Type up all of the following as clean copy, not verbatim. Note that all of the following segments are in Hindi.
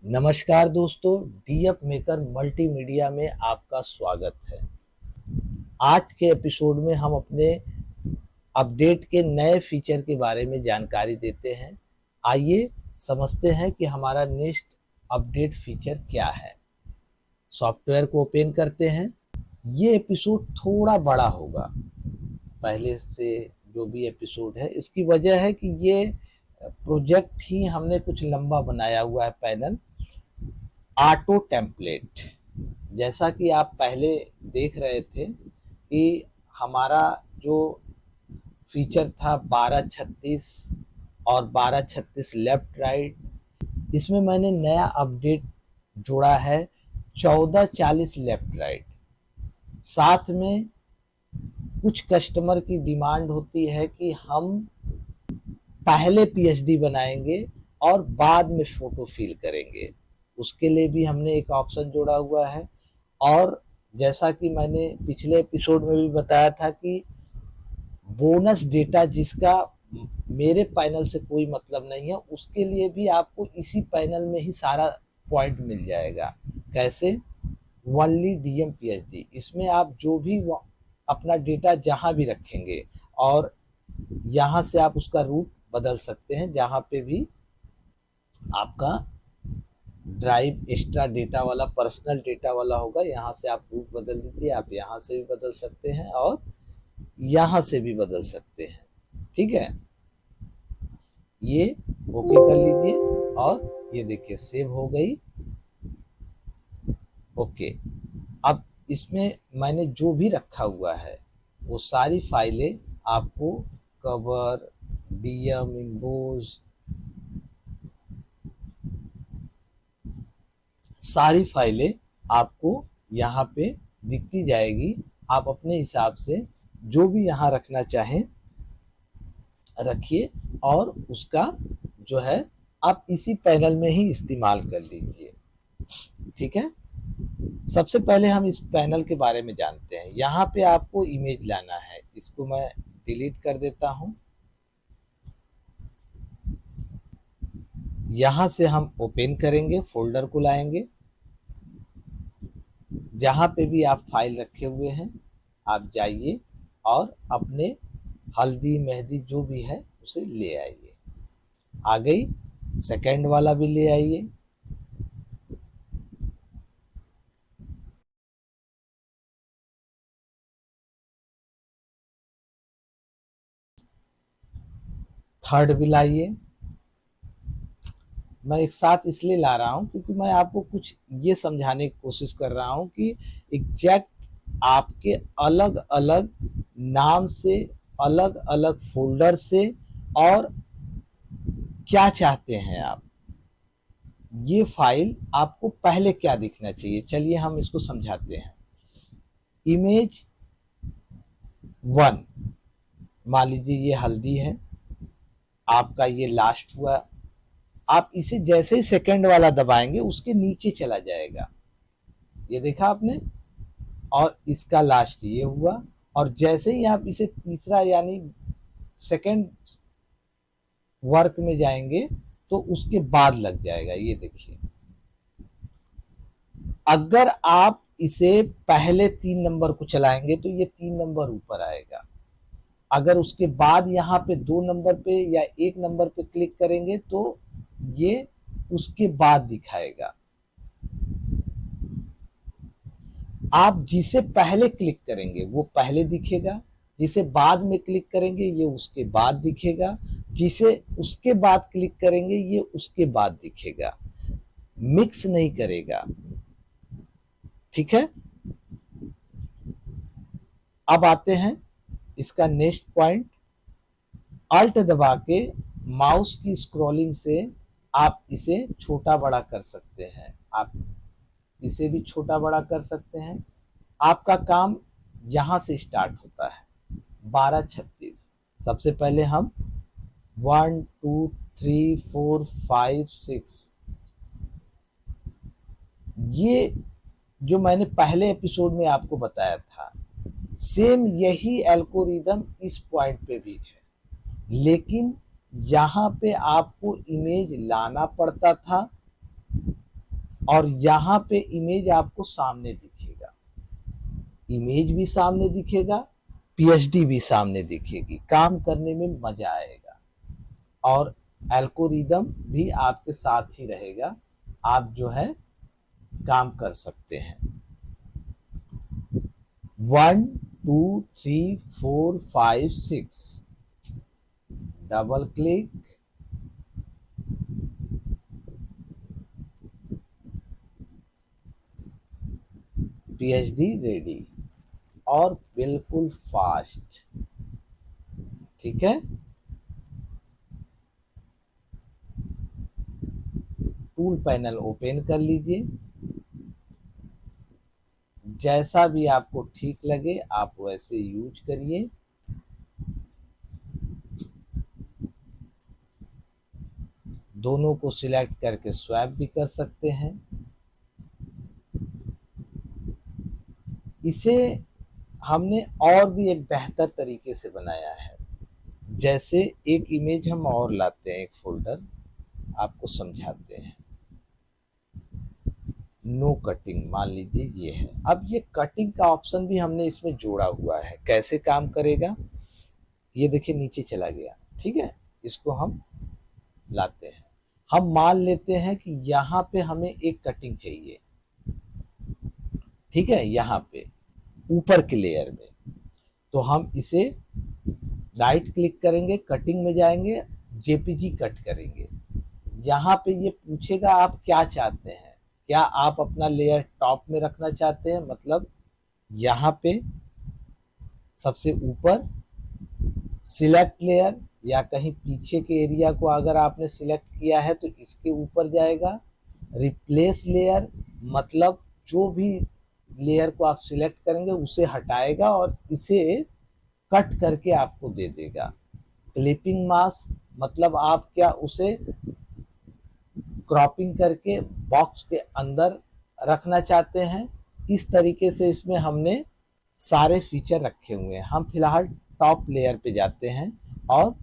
नमस्कार दोस्तों, डीएफ मेकर मल्टीमीडिया में आपका स्वागत है। आज के एपिसोड में हम अपने अपडेट के नए फीचर के बारे में जानकारी देते हैं। आइए समझते हैं कि हमारा नेक्स्ट अपडेट फीचर क्या है। सॉफ्टवेयर को ओपन करते हैं। ये एपिसोड थोड़ा बड़ा होगा पहले से जो भी एपिसोड है। इसकी वजह है कि ये प्रोजेक्ट ही हमने कुछ लंबा बनाया हुआ है। पैनल ऑटो टेम्पलेट, जैसा कि आप पहले देख रहे थे कि हमारा जो फीचर था 1236 और 1236 लेफ्ट राइट, इसमें मैंने नया अपडेट जोड़ा है 1440 लेफ्ट राइट। साथ में कुछ कस्टमर की डिमांड होती है कि हम पहले पीएचडी बनाएंगे और बाद में फोटो फिल करेंगे। उसके लिए भी हमने एक ऑप्शन जोड़ा हुआ है। और जैसा कि मैंने पिछले एपिसोड में भी बताया था कि बोनस डेटा जिसका मेरे पैनल से कोई मतलब नहीं है, उसके लिए भी आपको इसी पैनल में ही सारा पॉइंट मिल जाएगा। कैसे? Only DM PhD. इसमें आप जो भी अपना डेटा जहां भी रखेंगे और यहाँ से आप उसका रूट बदल सकते हैं। जहाँ पे भी आपका ड्राइव एक्स्ट्रा डेटा वाला, पर्सनल डेटा वाला होगा, यहाँ से आप रूट बदल दीजिए। आप यहाँ से भी बदल सकते हैं और यहाँ से भी बदल सकते हैं। ठीक है, ये ओके कर लीजिए और ये देखिए सेव हो गई। ओके, अब इसमें मैंने जो भी रखा हुआ है वो सारी फाइलें आपको कवर, डीएम, इम्बोज, सारी फाइलें आपको यहाँ पे दिखती जाएगी। आप अपने हिसाब से जो भी यहाँ रखना चाहें रखिए और उसका जो है आप इसी पैनल में ही इस्तेमाल कर लीजिए। ठीक है, सबसे पहले हम इस पैनल के बारे में जानते हैं। यहाँ पे आपको इमेज लाना है। इसको मैं डिलीट कर देता हूँ। यहाँ से हम ओपन करेंगे, फोल्डर को लाएंगे। जहाँ पे भी आप फाइल रखे हुए हैं आप जाइए और अपने हल्दी मेहंदी जो भी है उसे ले आइए। आ गई। सेकंड वाला भी ले आइए। थर्ड भी लाइए। मैं एक साथ इसलिए ला रहा हूँ क्योंकि मैं आपको कुछ ये समझाने की कोशिश कर रहा हूँ कि एग्जैक्ट आपके अलग अलग नाम से, अलग अलग फोल्डर से, और क्या चाहते हैं आप, ये फाइल आपको पहले क्या दिखना चाहिए। चलिए हम इसको समझाते हैं। इमेज 1, मान लीजिए ये हल्दी है, आपका ये लास्ट हुआ। आप इसे जैसे ही सेकंड वाला दबाएंगे उसके नीचे चला जाएगा। ये देखा आपने? और इसका लास्ट ये हुआ। और जैसे ही आप इसे तीसरा यानी सेकंड वर्क में जाएंगे तो उसके बाद लग जाएगा। ये देखिए, अगर आप इसे पहले 3 नंबर को चलाएंगे तो ये 3 नंबर ऊपर आएगा। अगर उसके बाद यहाँ पे 2 नंबर पे या 1 नंबर पे क्लिक करेंगे तो ये उसके बाद दिखाएगा। आप जिसे पहले क्लिक करेंगे वो पहले दिखेगा, जिसे बाद में क्लिक करेंगे ये उसके बाद दिखेगा, जिसे उसके बाद क्लिक करेंगे ये उसके बाद दिखेगा। मिक्स नहीं करेगा। ठीक है, अब आते हैं इसका नेक्स्ट पॉइंट। अल्ट दबा के माउस की स्क्रॉलिंग से आप इसे छोटा बड़ा कर सकते हैं। आप इसे भी छोटा बड़ा कर सकते हैं। आपका काम यहां से स्टार्ट होता है। 1236। सबसे पहले हम 1 2 3 4 5 6, ये जो मैंने पहले एपिसोड में आपको बताया था, सेम यही एल्गोरिदम इस पॉइंट पे भी है। लेकिन यहाँ पे आपको इमेज लाना पड़ता था और यहाँ पे इमेज आपको सामने दिखेगा, इमेज भी सामने दिखेगा, पीएचडी भी सामने दिखेगी, काम करने में मजा आएगा और एल्गोरिदम भी आपके साथ ही रहेगा, आप जो है काम कर सकते हैं। 1 2 3 4 5 6 डबल क्लिक, पीएचडी रेडी और बिल्कुल फास्ट। ठीक है, टूल पैनल ओपन कर लीजिए, जैसा भी आपको ठीक लगे आप वैसे यूज करिए। दोनों को सिलेक्ट करके स्वैप भी कर सकते हैं। इसे हमने और भी एक बेहतर तरीके से बनाया है। जैसे एक इमेज हम और लाते हैं, एक फोल्डर आपको समझाते हैं। नो कटिंग मान लीजिए ये है। अब ये कटिंग का ऑप्शन भी हमने इसमें जोड़ा हुआ है। कैसे काम करेगा ये देखिए, नीचे चला गया। ठीक है, इसको हम लाते हैं। हम मान लेते हैं कि यहाँ पे हमें एक कटिंग चाहिए। ठीक है, यहाँ पे ऊपर के लेयर में, तो हम इसे राइट क्लिक करेंगे, कटिंग में जाएंगे, जेपीजी कट करेंगे। यहाँ पे ये पूछेगा आप क्या चाहते हैं, क्या आप अपना लेयर टॉप में रखना चाहते हैं, मतलब यहाँ पे सबसे ऊपर सिलेक्ट लेयर, या कहीं पीछे के एरिया को अगर आपने सिलेक्ट किया है तो इसके ऊपर जाएगा। रिप्लेस लेयर मतलब जो भी लेयर को आप सिलेक्ट करेंगे उसे हटाएगा और इसे कट करके आपको दे देगा। क्लिपिंग मास्क मतलब आप क्या उसे क्रॉपिंग करके बॉक्स के अंदर रखना चाहते हैं। इस तरीके से इसमें हमने सारे फीचर रखे हुए हैं। हम फिलहाल टॉप लेयर पे जाते हैं और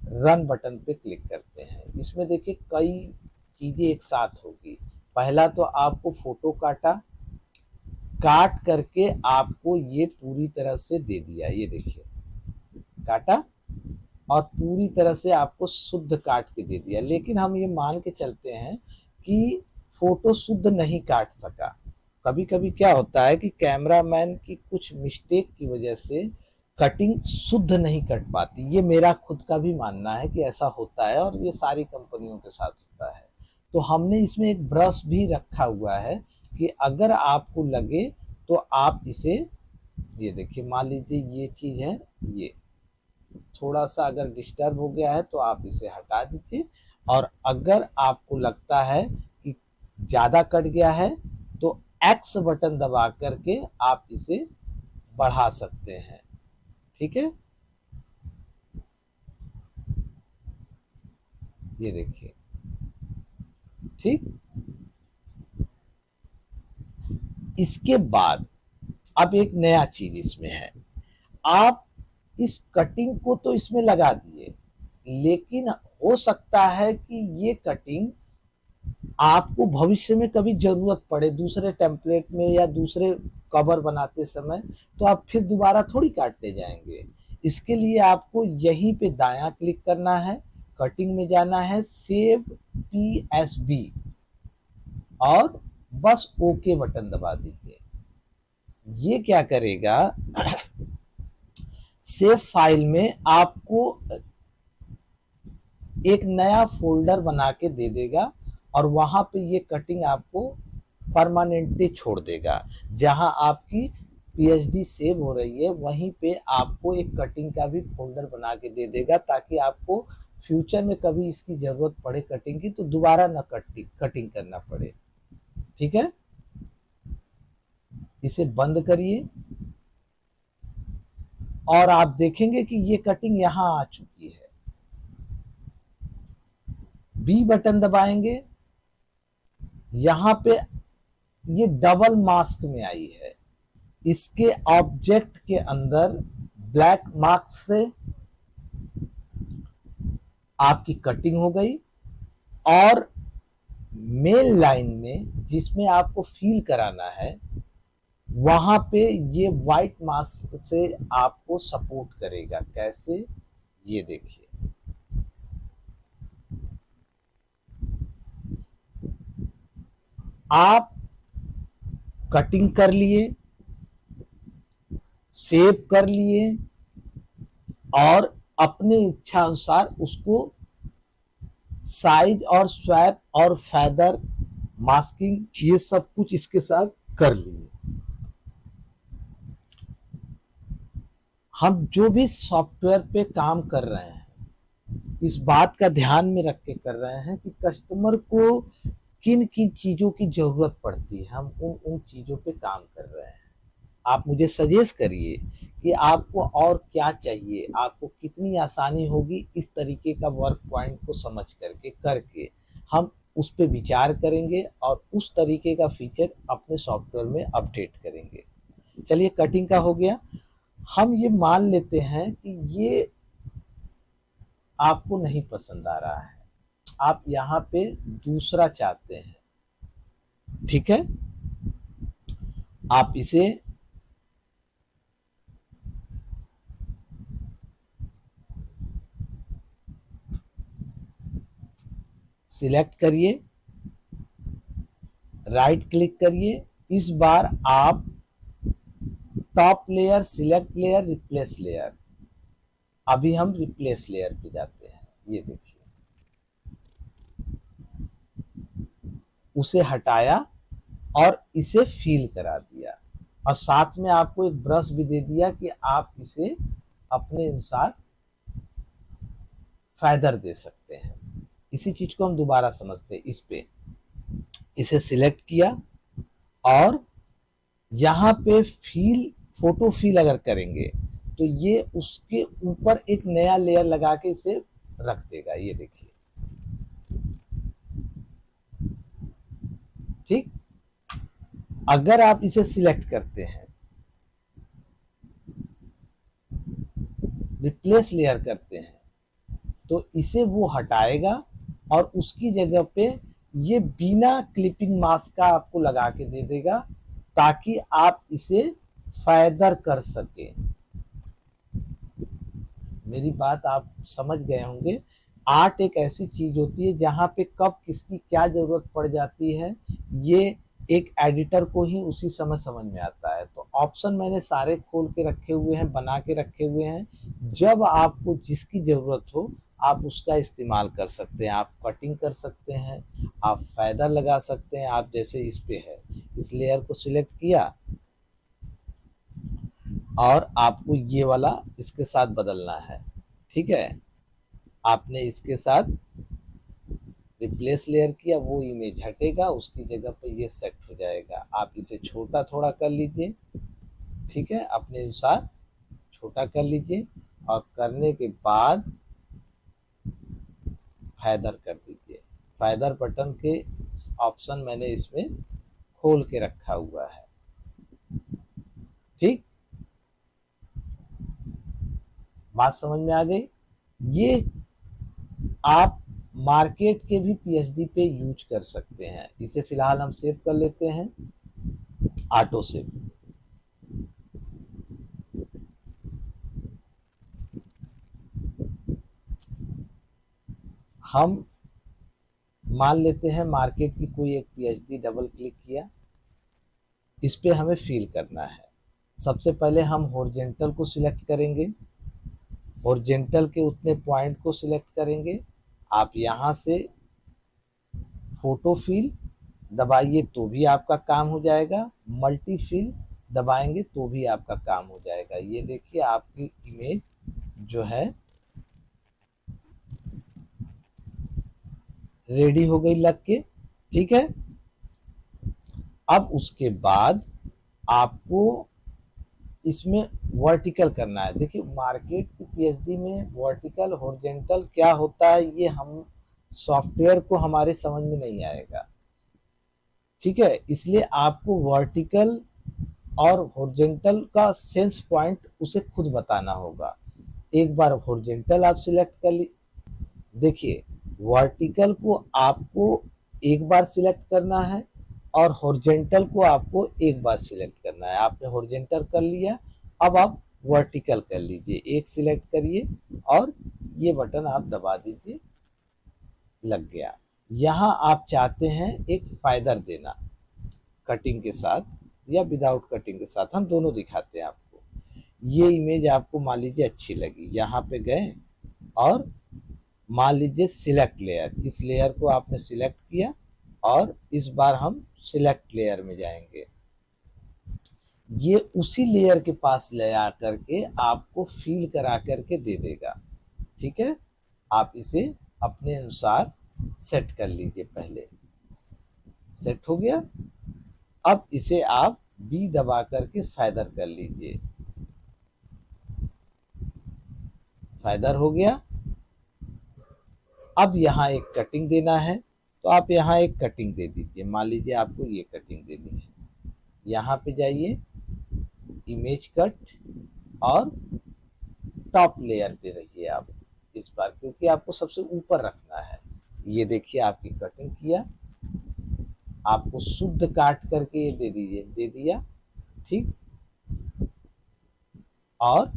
रन बटन पे क्लिक करते हैं। इसमें देखिए कई चीजें एक साथ होगी। पहला तो आपको फोटो काट करके आपको ये पूरी तरह से दे दिया, ये देखिए काटा और पूरी तरह से आपको शुद्ध काट के दे दिया। लेकिन हम ये मान के चलते हैं कि फोटो शुद्ध नहीं काट सका। कभी कभी क्या होता है कि कैमरामैन की कुछ मिस्टेक की वजह से कटिंग शुद्ध नहीं कट पाती। ये मेरा खुद का भी मानना है कि ऐसा होता है और ये सारी कंपनियों के साथ होता है। तो हमने इसमें एक ब्रश भी रखा हुआ है कि अगर आपको लगे तो आप इसे, ये देखिए मान लीजिए ये चीज है, ये थोड़ा सा अगर डिस्टर्ब हो गया है तो आप इसे हटा दीजिए। और अगर आपको लगता है कि ज्यादा कट गया है तो एक्स बटन दबा करके आप इसे बढ़ा सकते हैं। ठीक है, ये देखिए। ठीक, इसके बाद अब एक नया चीज इसमें है। आप इस कटिंग को तो इसमें लगा दिए, लेकिन हो सकता है कि ये कटिंग आपको भविष्य में कभी जरूरत पड़े दूसरे टेम्पलेट में या दूसरे कवर बनाते समय, तो आप फिर दोबारा थोड़ी काटने जाएंगे। इसके लिए आपको यहीं पे दायां क्लिक करना है, कटिंग में जाना है, सेव पीएसबी और बस ओके बटन दबा दीजिए। ये क्या करेगा, सेव फाइल में आपको एक नया फोल्डर बना के दे देगा और वहां पे ये कटिंग आपको परमानेंटली छोड़ देगा। जहां आपकी पीएचडी सेव हो रही है वहीं पे आपको एक कटिंग का भी फोल्डर बना के दे देगा, ताकि आपको फ्यूचर में कभी इसकी जरूरत पड़े कटिंग की तो दोबारा ना कटिंग करना पड़े। ठीक है, इसे बंद करिए और आप देखेंगे कि ये कटिंग यहां आ चुकी है। बी बटन दबाएंगे, यहां पे ये डबल मास्क में आई है। इसके ऑब्जेक्ट के अंदर ब्लैक मार्क्स से आपकी कटिंग हो गई और मेन लाइन में जिसमें आपको फील कराना है वहां पे ये व्हाइट मास्क से आपको सपोर्ट करेगा। कैसे, ये देखिए। आप कटिंग कर लिए, सेव कर लिए और अपने इच्छा अनुसार उसको साइज और स्वैप और फेदर मास्किंग ये सब कुछ इसके साथ कर लिए। हम जो भी सॉफ्टवेयर पे काम कर रहे हैं इस बात का ध्यान में रख के कर रहे हैं कि कस्टमर को किन किन चीजों की जरूरत पड़ती है, हम उन उन चीजों पे काम कर रहे हैं। आप मुझे सजेस्ट करिए कि आपको और क्या चाहिए, आपको कितनी आसानी होगी इस तरीके का वर्क पॉइंट को समझ करके करके हम उस पर विचार करेंगे और उस तरीके का फीचर अपने सॉफ्टवेयर में अपडेट करेंगे। चलिए, कटिंग का हो गया। हम ये मान लेते हैं कि ये आपको नहीं पसंद आ रहा है, आप यहाँ पे दूसरा चाहते हैं, ठीक है। आप इसे सिलेक्ट करिए, राइट क्लिक करिए। इस बार आप top layer, select layer, replace layer, अभी हम रिप्लेस लेयर पे जाते हैं। ये देखिए, उसे हटाया और इसे फिल करा दिया और साथ में आपको एक ब्रश भी दे दिया कि आप इसे अपने अनुसार फेदर दे सकते हैं। इसी चीज को हम दोबारा समझते हैं। इस पे इसे सिलेक्ट किया और यहाँ पे फील, फोटो फील अगर करेंगे तो ये उसके ऊपर एक नया लेयर लगा के इसे रख देगा। ये देखिए, ठीक। अगर आप इसे सिलेक्ट करते हैं, रिप्लेस लेयर करते हैं, तो इसे वो हटाएगा और उसकी जगह पे ये बिना क्लिपिंग मास्क का आपको लगा के दे देगा ताकि आप इसे फेदर कर सके। मेरी बात आप समझ गए होंगे। आर्ट एक ऐसी चीज होती है जहां पे कब किसकी क्या जरूरत पड़ जाती है ये एक एडिटर को ही उसी समय समझ में आता है। तो ऑप्शन मैंने सारे खोल के रखे हुए हैं, बना के रखे हुए हैं। जब आपको जिसकी जरूरत हो आप उसका इस्तेमाल कर सकते हैं। आप कटिंग कर सकते हैं, आप फेदर लगा सकते हैं। आप जैसे इस पे है, इस लेयर को सिलेक्ट किया और आपको ये वाला इसके साथ बदलना है, ठीक है। आपने इसके साथ रिप्लेस लेयर किया, वो इमेज हटेगा, उसकी जगह पे ये सेट हो जाएगा। आप इसे छोटा थोड़ा कर लीजिए, ठीक है, अपने अनुसार छोटा कर लीजिए और करने के बाद फेदर कर दीजिए। फेदर बटन के ऑप्शन मैंने इसमें खोल के रखा हुआ है, ठीक। बात समझ में आ गई। ये आप मार्केट के भी पीएचडी पे यूज कर सकते हैं। इसे फिलहाल हम सेव कर लेते हैं, ऑटो सेव। हम मान लेते हैं मार्केट की कोई एक पीएचडी, डबल क्लिक किया, इस पे हमें फिल करना है। सबसे पहले हम हॉरिजॉन्टल को सिलेक्ट करेंगे, हॉरिजॉन्टल के उतने पॉइंट को सिलेक्ट करेंगे। आप यहाँ से फोटो फिल दबाइए तो भी आपका काम हो जाएगा, मल्टी फिल दबाएंगे तो भी आपका काम हो जाएगा। ये देखिए, आपकी इमेज जो है रेडी हो गई लग के, ठीक है। अब उसके बाद आपको इसमें वर्टिकल करना है। देखिए, मार्केट की पीएचडी में वर्टिकल हॉरिजॉन्टल क्या होता है ये हम सॉफ्टवेयर को हमारे समझ में नहीं आएगा, ठीक है। इसलिए आपको वर्टिकल और हॉरिजॉन्टल का सेंस पॉइंट उसे खुद बताना होगा। एक बार हॉरिजॉन्टल आप सिलेक्ट कर ली, देखिए वर्टिकल को आपको एक बार सिलेक्ट करना है और हॉरिजेंटल को आपको एक बार सिलेक्ट करना है। आपने हॉरिजेंटल कर लिया, अब आप वर्टिकल कर लीजिए, एक सिलेक्ट करिए और ये बटन आप दबा दीजिए, लग गया। यहाँ आप चाहते हैं एक फाइदर देना कटिंग के साथ या विदाउट कटिंग के साथ, हम दोनों दिखाते हैं आपको। ये इमेज आपको मान लीजिए अच्छी लगी, यहाँ पे गए और मान लीजिए सिलेक्ट लेयर, इस लेयर को आपने सिलेक्ट किया और इस बार हम सिलेक्ट लेयर में जाएंगे। ये उसी लेयर के पास ले आ करके आपको फील करा करके दे देगा। ठीक है, आप इसे अपने अनुसार सेट कर लीजिए। पहले सेट हो गया, अब इसे आप बी दबा करके फाइदर कर लीजिए। फाइदर हो गया। अब यहाँ एक कटिंग देना है तो आप यहाँ एक कटिंग दे दीजिए। मान लीजिए आपको ये कटिंग देनी है, यहाँ पे जाइए, इमेज कट और टॉप लेयर पे रहिए आप इस बार, क्योंकि आपको सबसे ऊपर रखना है। ये देखिए आपकी कटिंग किया, आपको शुद्ध काट करके ये दे दीजिए, दे दिया। ठीक, और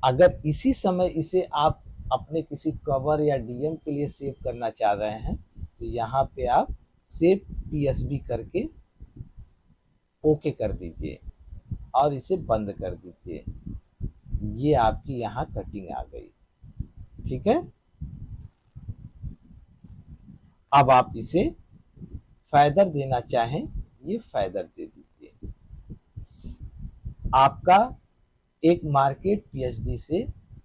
अगर इसी समय इसे आप अपने किसी कवर या डीएम के लिए सेव करना चाह रहे हैं तो यहाँ पे आप सेव पीएसबी करके ओके कर दीजिए और इसे बंद कर दीजिए। ये आपकी यहाँ कटिंग आ गई। ठीक है, अब आप इसे फाइदर देना चाहें, ये फाइदर दे दीजिए। आपका एक मार्केट पीएचडी से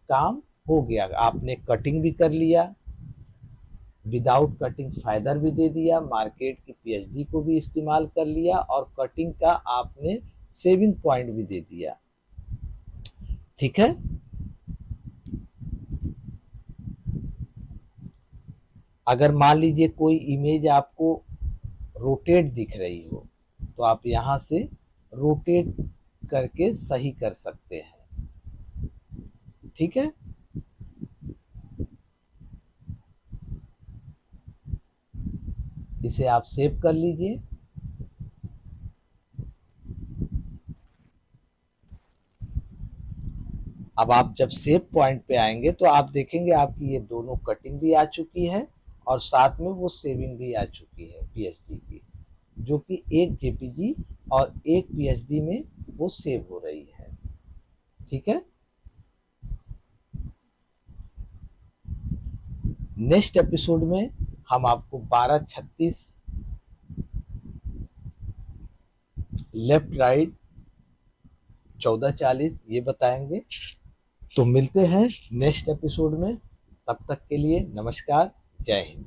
काम हो गया। आपने कटिंग भी कर लिया, विदाउट कटिंग फाइदर भी दे दिया, मार्केट की पीएचडी को भी इस्तेमाल कर लिया और कटिंग का आपने सेविंग पॉइंट भी दे दिया। ठीक है, अगर मान लीजिए कोई इमेज आपको रोटेट दिख रही हो तो आप यहाँ से रोटेट करके सही कर सकते हैं। ठीक है, इसे आप सेव कर लीजिए। अब आप जब सेव पॉइंट पे आएंगे तो आप देखेंगे आपकी ये दोनों कटिंग भी आ चुकी है और साथ में वो सेविंग भी आ चुकी है पीएचडी की, जो कि एक जेपीजी और एक पीएचडी में वो सेव हो रही है। ठीक है, नेक्स्ट एपिसोड में हम आपको 12:36 लेफ्ट राइट 14:40 ये बताएंगे। तो मिलते हैं नेक्स्ट एपिसोड में, तब तक के लिए नमस्कार, जय हिंद।